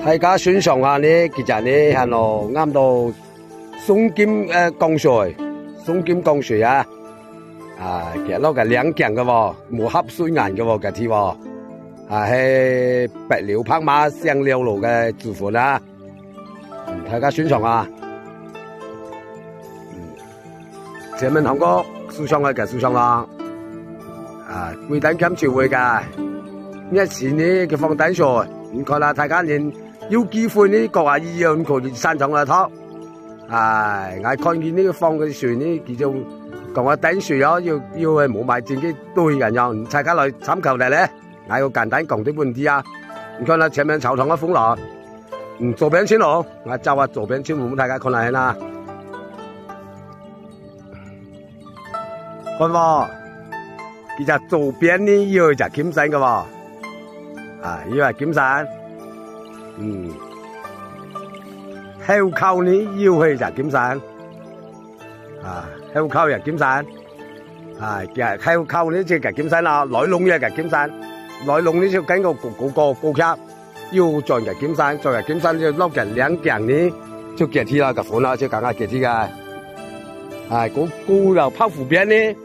大家欣賞下呢，其實呢係咯啱到松金松金江水啊，其實攞個兩件嘅喎，冇合水顏嘅喎，嗰啲喎，係白料拍馬香料路嘅主款啊，大家欣賞下。前面堂哥輸上去嘅輸上啦，貴等金朝會㗎，一時呢佢放低數，唔該啦，大家連有機會呢個話醫院佢山上嚟拖，我看見呢個放嘅船呢叫做講話頂樹咗，要係冇埋自己對人樣，大家來參考嚟咧，我要簡單講啲問題啊，唔該啦，前面草堂嘅風浪，左邊先咯，我就話左邊先，唔好大家看嚟啦。看喎，其實左邊呢要就檢山嘅喎，要係檢山，後靠呢要去就檢山，後靠又檢山，其實後靠呢就檢山啦，內籠嘢就檢山，內籠呢就經過高級，要再就檢山，再就檢山就撈嘅兩件呢就結體啦，個款啦就更加結體嘅，高又拋湖邊呢。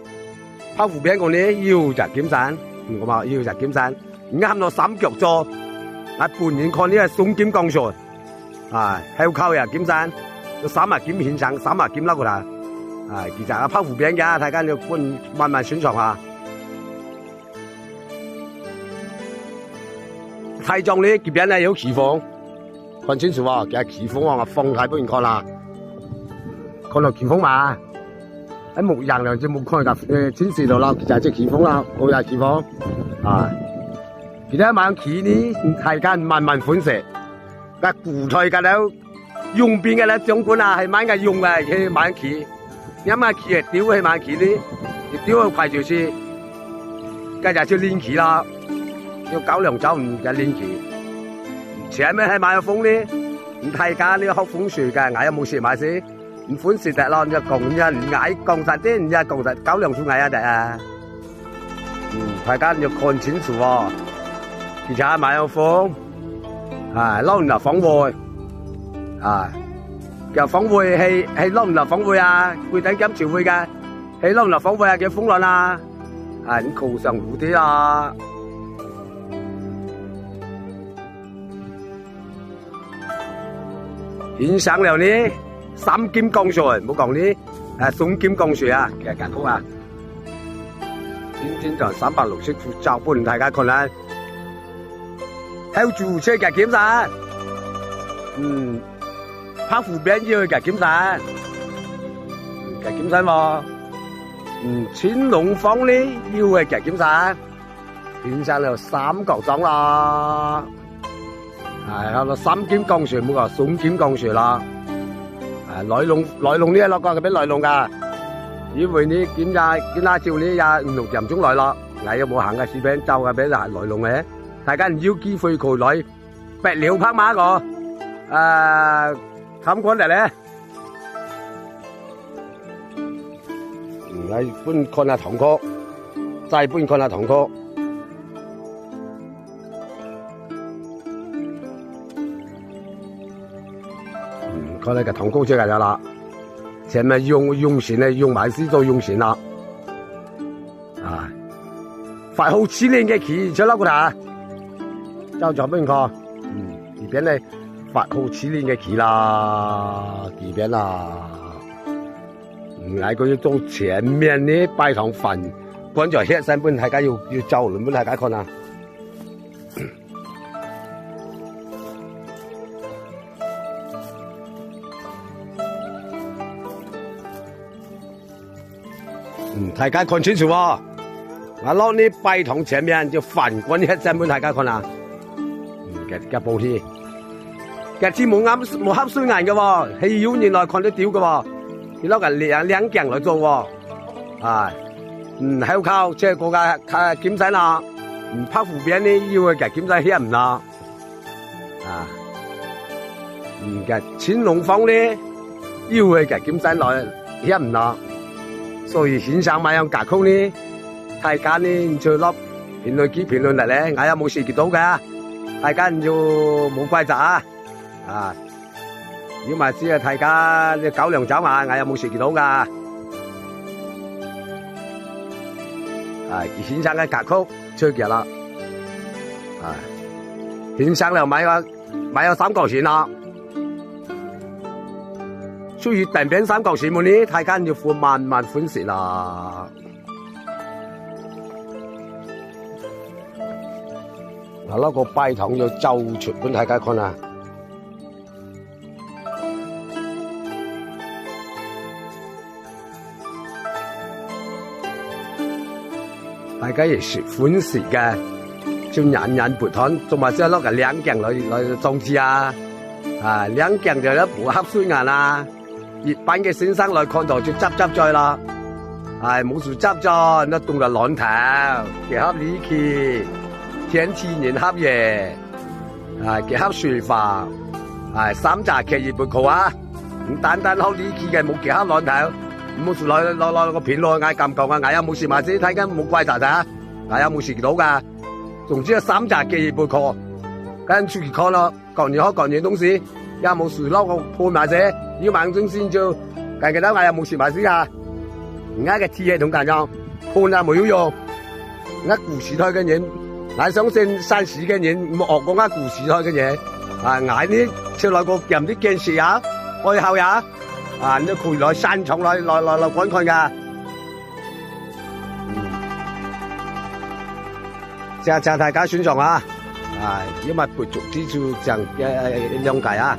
拋湖邊個呢要就檢山，我話要就檢山，啱到三腳座，半年看呢係松金鋼水，後靠又檢山，三日檢現場，三日檢撈過啦，其實拋湖邊嘅，大家要慢慢欣賞下。太壯呢這邊呢有起風，看清楚啊，其實起風啊，風太不容易看啦，看到起風嘛。喺木人兩隻木開㗎，展示到啦，就係隻起風啦，好有起風，其他買起呢，大家慢慢款式，個古代嘅咧，用邊嘅咧，總管啊係買嘅用嘅去買起，因為起係丟去買起呢，丟去快條線，跟住就練起啦，要搞兩週唔就練起，前面係買個風呢，唔大家呢學風水嘅，我有冇事買先？唔款事得咯，你講你矮講實啲，你講實搞兩數矮得啊！大家要看清楚喎，而且買有風，撈唔落房會，又房會係撈唔落房會啊，貴等金朝會嘅，係撈唔落房會啊，叫風浪啊，你靠上蝴蝶啊！獻上了呢。三金鋼水，唔好講呢，松金鋼水啊，其實夾曲啊，天天就360副照搬大家看啦，後住車嘅檢山，拋湖邊要嘅檢山，嘅檢山喎，青龍坊呢要嘅檢山，檢山就三角裝啦，係啦，三金鋼水冇個松金鋼水啦。內籠呢一落個佢俾內籠噶，因為呢檢查照呢也5、6點鐘來咯，我有冇行嘅視頻就嘅俾內籠嘅，大家唔要機會佢來白料拍馬個，參觀嚟咧，我搬看下堂哥，再搬看下堂哥。看那個堂哥出嚟啦，前面用線咧，用埋絲都用線啦，發號指令嘅旗出啦嗰度，就左邊看，呢邊咧發號指令嘅旗啦，呢邊啦，嗌佢要做前面呢拜堂墳，關在黑山本大家要走，輪本大家看啊。大家看清楚喎，我攞呢拜堂前面就反滾一陣俾大家看啦。嘅布添，嘅天冇黑水眼嘅喎，係要原來看得到嘅喎，你攞個兩件嚟做喎，後靠即係個檢山啦，拋湖邊呢要嘅檢山險啦，嘅青龍坊呢要嘅檢山來險啦。所以線上買樣夾曲呢，大家呢就落評論區評論嚟咧，我有冇涉及到嘅？大家要冇怪責啊！啊，如果唔係知啊，大家你狗糧走嘛，我有冇食到噶？係先生嘅歌曲出嘅啦，係先生又買咗3角錢啦，所以訂餅3角錢滿呢，大家要付萬萬歡喜啦！嗱，攞個拜堂要奏出俾大家看啊！大家亦是歡喜嘅，就人人撥攤，仲埋先攞個兩鏡來裝置啊！啊，兩鏡就一部黑水眼啦，一般嘅先生來看到就執在啦，係冇事執在，那凍到爛頭，結合理氣，天氣炎黑夜，係結合水化，係3隻企業撥靠啊！唔單單好理氣嘅，冇結合爛頭。冇事攞個片落嗌撳舊啊！嗌有冇事嘛？先睇緊冇怪責咋？嗌有冇事到噶？總之係3隻記憶背課，跟住去看咯，講嘢東西，有冇事攞個判埋啫？要萬中先做，計得嗌有冇事嘛？先啊！而家嘅天氣同咁樣，判啊冇有用，而家故事台嘅嘢，嗌相信山市嘅嘢，冇學過啱故事台嘅嘢，啊嗌呢出來個任啲見識啊，愛好呀！啊！你佢來山重來觀看噶，謝謝大家選擇啊！啊，因為撥足之處就諒解啊！